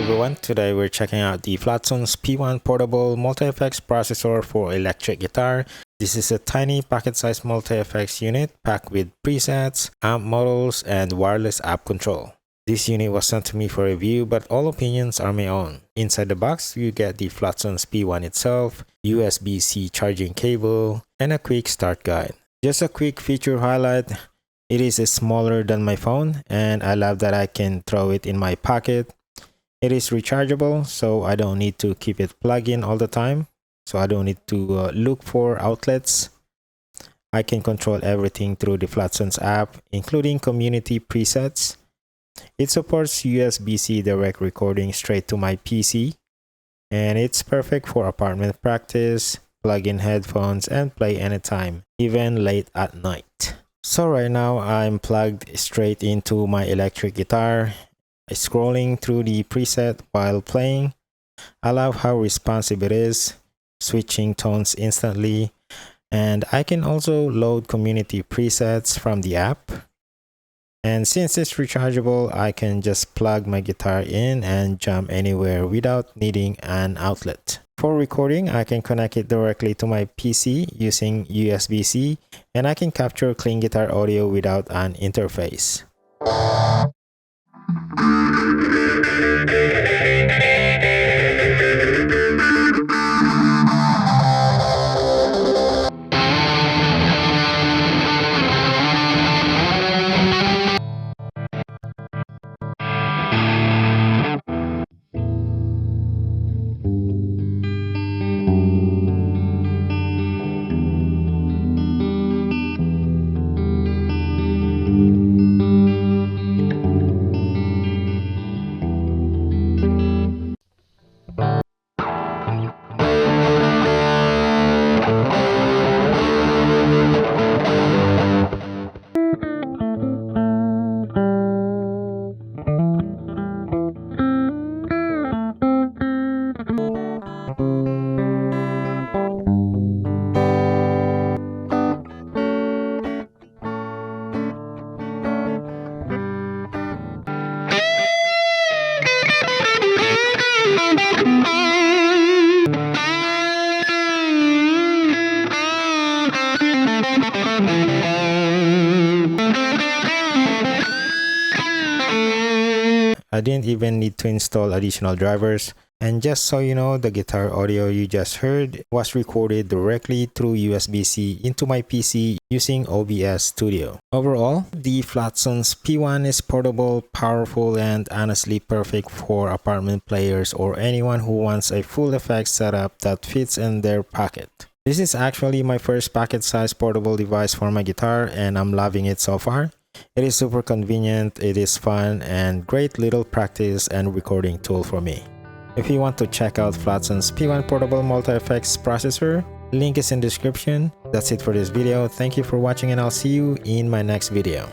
everyone, today we're checking out the Flatsons P1 portable multi-effects processor for electric guitar. This is a tiny pocket-sized multi-effects unit packed with presets, amp models, and wireless app control. This unit was sent to me for review, but all opinions are my own. Inside the box, you get the Flatsons P1 itself, USB-C charging cable, and a quick start guide. Just a quick feature highlight. It is smaller than my phone, and I love that I can throw it in my pocket. It is rechargeable, so I don't need to keep it plugged in all the time. So I don't need to look for outlets. I can control everything through the Flatsons app, including community presets. It supports USB-C direct recording straight to my PC, and it's perfect for apartment practice, plug-in headphones, and play anytime, even late at night. So right now I'm plugged straight into my electric guitar, scrolling through the preset while playing. I love how responsive it is, switching tones instantly, and I can also load community presets from the app. And since it's rechargeable, I can just plug my guitar in and jam anywhere without needing an outlet. For recording, I can connect it directly to my PC using USB-C, and I can capture clean guitar audio without an interface. I didn't even need to install additional drivers. And just so you know, the guitar audio you just heard was recorded directly through USB-C into my PC using OBS Studio. Overall, the Flatsons P1 is portable, powerful, and honestly perfect for apartment players or anyone who wants a full effects setup that fits in their pocket. This is actually my first pocket-sized portable device for my guitar, and I'm loving it so far. It is super convenient, it is fun, and great little practice and recording tool for me. If you want to check out Flatsons P1 portable multi-effects processor, link is in description. That's it for this video. Thank you for watching, and I'll see you in my next video.